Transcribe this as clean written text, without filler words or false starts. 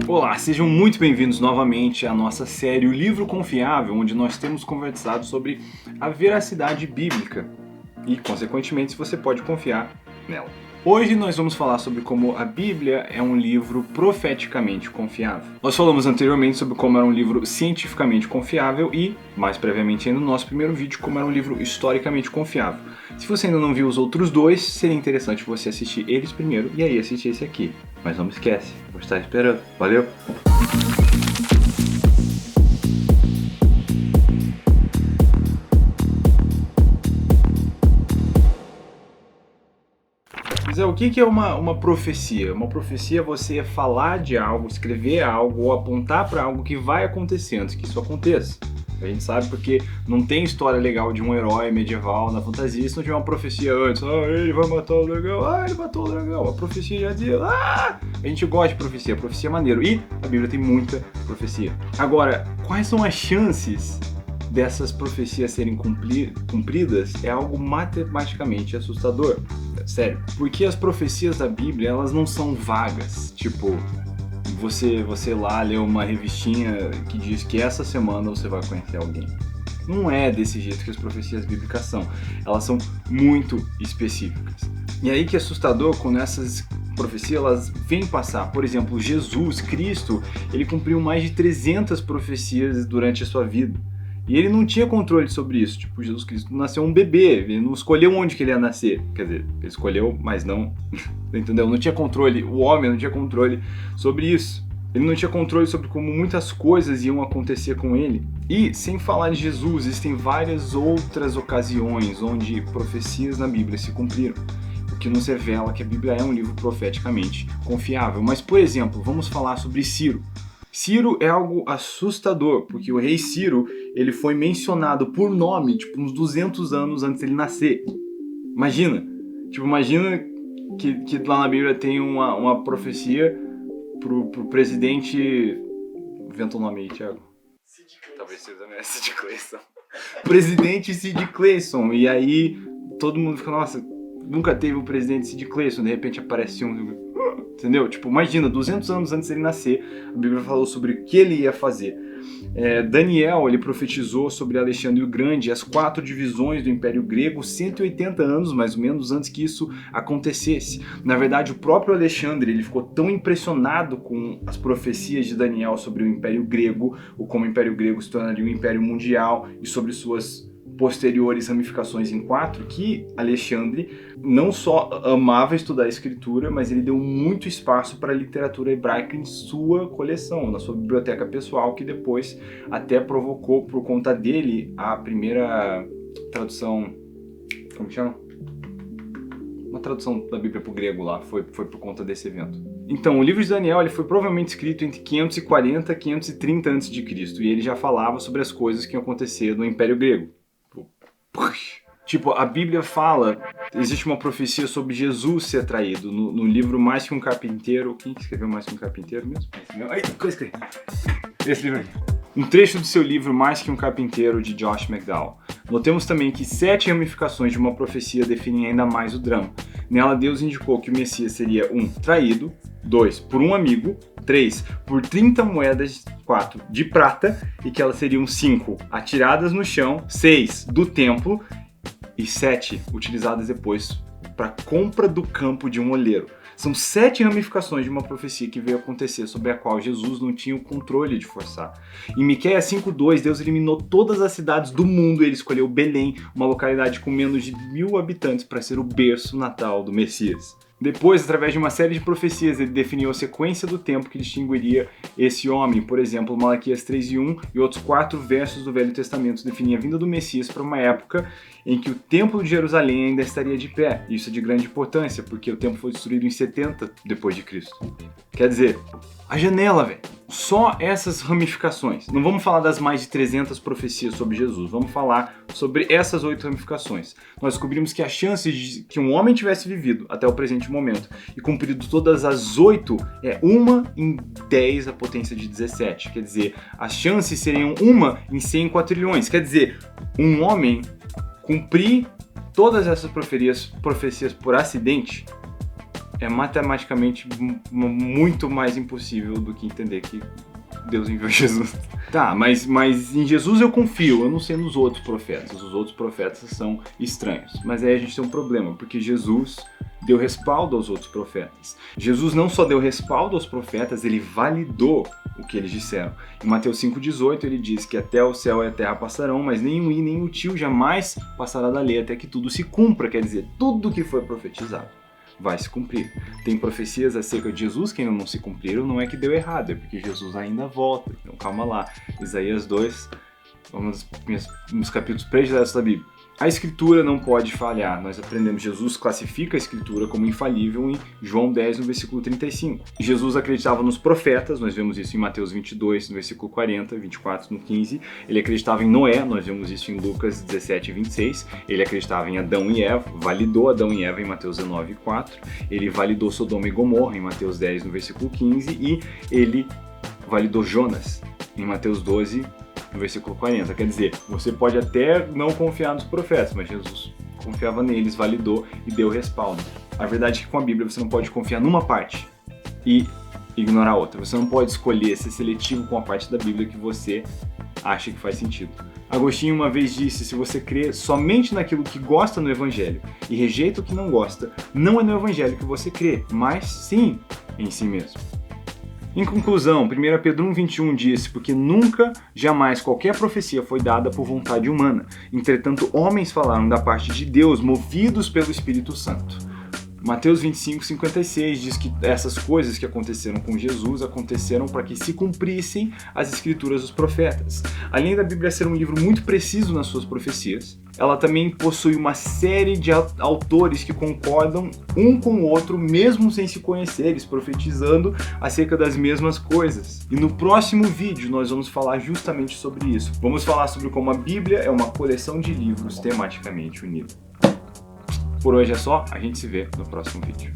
Olá, sejam muito bem-vindos novamente à nossa série O Livro Confiável, onde nós temos conversado sobre a veracidade bíblica e, consequentemente, se você pode confiar nela. Hoje nós vamos falar sobre como a Bíblia é um livro profeticamente confiável. Nós falamos anteriormente sobre como era um livro cientificamente confiável e, mais previamente ainda no nosso primeiro vídeo, como era um livro historicamente confiável. Se você ainda não viu os outros dois, seria interessante você assistir eles primeiro e aí assistir esse aqui. Mas não esquece, vou estar esperando. Valeu! Mas o que é uma profecia? Uma profecia é você falar de algo, escrever algo ou apontar para algo que vai acontecer antes que isso aconteça. A gente sabe porque não tem história legal de um herói medieval na fantasia se não tiver uma profecia antes. Ele vai matar o dragão, ele matou o dragão. A profecia já dizia, A gente gosta de profecia é maneiro. E a Bíblia tem muita profecia. Agora, quais são as chances dessas profecias serem cumpridas? É algo matematicamente assustador. Sério. Porque as profecias da Bíblia, elas não são vagas. Tipo, você lá lê uma revistinha que diz que essa semana você vai conhecer alguém. Não é desse jeito que as profecias bíblicas são. Elas são muito específicas. E aí que é assustador quando essas profecias elas vêm passar. Por exemplo, Jesus Cristo, ele cumpriu mais de 300 profecias durante a sua vida. E ele não tinha controle sobre isso. Tipo, Jesus Cristo nasceu um bebê, ele não escolheu onde que ele ia nascer. Quer dizer, ele escolheu, mas não, entendeu? Não tinha controle, o homem não tinha controle sobre isso. Ele não tinha controle sobre como muitas coisas iam acontecer com ele. E, sem falar em Jesus, existem várias outras ocasiões onde profecias na Bíblia se cumpriram. O que nos revela que a Bíblia é um livro profeticamente confiável. Mas, por exemplo, vamos falar sobre Ciro. Ciro é algo assustador, porque o rei Ciro, ele foi mencionado por nome, tipo, uns 200 anos antes dele nascer. Imagina que lá na Bíblia tem uma profecia pro presidente... Inventa o nome aí, Thiago. Talvez seja também Sid Clayson. Presidente Sid Clayson. E aí todo mundo fica, nossa, nunca teve um presidente Sid Clayson, de repente aparece um... Entendeu? Tipo, imagina, 200 anos antes dele nascer, a Bíblia falou sobre o que ele ia fazer. Daniel, ele profetizou sobre Alexandre o Grande, as 4 divisões do Império Grego, 180 anos, mais ou menos, antes que isso acontecesse. Na verdade, o próprio Alexandre, ele ficou tão impressionado com as profecias de Daniel sobre o Império Grego, ou como o Império Grego se tornaria um Império Mundial, e sobre suas posteriores ramificações em 4, que Alexandre não só amava estudar a escritura, mas ele deu muito espaço para a literatura hebraica em sua coleção, na sua biblioteca pessoal, que depois até provocou, por conta dele, a primeira tradução... Como chama? Uma tradução da Bíblia para o grego lá, foi por conta desse evento. Então, o livro de Daniel ele foi provavelmente escrito entre 540 e 530 a.C., e ele já falava sobre as coisas que iam acontecer no Império Grego. Tipo, a Bíblia fala, existe uma profecia sobre Jesus ser traído no livro Mais Que Um Carpinteiro. Quem escreveu Mais Que Um Carpinteiro mesmo? Ai, esse livro aqui. Um trecho do seu livro Mais Que Um Carpinteiro, de Josh McDowell. Notemos também que 7 ramificações de uma profecia definem ainda mais o drama. Nela, Deus indicou que o Messias seria 1. Traído, 2. Por um amigo, 3. Por 30 moedas, 4. De prata, e que elas seriam 5. Atiradas no chão, 6. Do templo, e 7. Utilizadas depois para compra do campo de um oleiro. São 7 ramificações de uma profecia que veio acontecer, sobre a qual Jesus não tinha o controle de forçar. Em Miqueias 5:2, Deus eliminou todas as cidades do mundo e ele escolheu Belém, uma localidade com menos de 1.000 habitantes, para ser o berço natal do Messias. Depois, através de uma série de profecias, ele definiu a sequência do tempo que distinguiria esse homem. Por exemplo, Malaquias 3:1 e outros 4 versos do Velho Testamento definiam a vinda do Messias para uma época em que o Templo de Jerusalém ainda estaria de pé. Isso é de grande importância, porque o templo foi destruído em 70 depois de Cristo. Quer dizer, a janela, velho. Só essas ramificações. Não vamos falar das mais de 300 profecias sobre Jesus, vamos falar sobre essas 8 ramificações. Nós descobrimos que a chance de que um homem tivesse vivido até o presente momento e cumprido todas as 8 é 1 em 10 a potência de 17. Quer dizer, as chances seriam 1 em 100 quatrilhões. Quer dizer, um homem cumprir todas essas profecias por acidente é matematicamente muito mais impossível do que entender que Deus enviou Jesus. Tá, mas em Jesus eu confio, eu não sei nos outros profetas. Os outros profetas são estranhos. Mas aí a gente tem um problema, porque Jesus deu respaldo aos outros profetas. Jesus não só deu respaldo aos profetas, ele validou o que eles disseram. Em Mateus 5,18 ele diz que até o céu e a terra passarão, mas nem o i nem o tio jamais passará da lei até que tudo se cumpra. Quer dizer, tudo que foi profetizado vai se cumprir. Tem profecias acerca de Jesus que ainda não se cumpriram, não é que deu errado, é porque Jesus ainda volta. Então calma lá. Isaías 2, vamos nos capítulos prediletos da Bíblia. A Escritura não pode falhar. Nós aprendemos, Jesus classifica a Escritura como infalível em João 10, no versículo 35. Jesus acreditava nos profetas, nós vemos isso em Mateus 22, no versículo 40, 24, no 15. Ele acreditava em Noé, nós vemos isso em Lucas 17, 26. Ele acreditava em Adão e Eva, validou Adão e Eva em Mateus 19, 4. Ele validou Sodoma e Gomorra em Mateus 10, no versículo 15. E ele validou Jonas em Mateus 12, no versículo 40, quer dizer, você pode até não confiar nos profetas, mas Jesus confiava neles, validou e deu respaldo. A verdade é que com a Bíblia você não pode confiar numa parte e ignorar a outra. Você não pode escolher ser seletivo com a parte da Bíblia que você acha que faz sentido. Agostinho uma vez disse, se você crê somente naquilo que gosta no Evangelho e rejeita o que não gosta, não é no Evangelho que você crê, mas sim em si mesmo. Em conclusão, 1 Pedro 1,21 diz, porque nunca, jamais qualquer profecia foi dada por vontade humana. Entretanto, homens falaram da parte de Deus, movidos pelo Espírito Santo. Mateus 25:56 diz que essas coisas que aconteceram com Jesus aconteceram para que se cumprissem as escrituras dos profetas. Além da Bíblia ser um livro muito preciso nas suas profecias, ela também possui uma série de autores que concordam um com o outro, mesmo sem se conhecerem, profetizando acerca das mesmas coisas. E no próximo vídeo nós vamos falar justamente sobre isso. Vamos falar sobre como a Bíblia é uma coleção de livros tematicamente unidos. Por hoje é só, a gente se vê no próximo vídeo.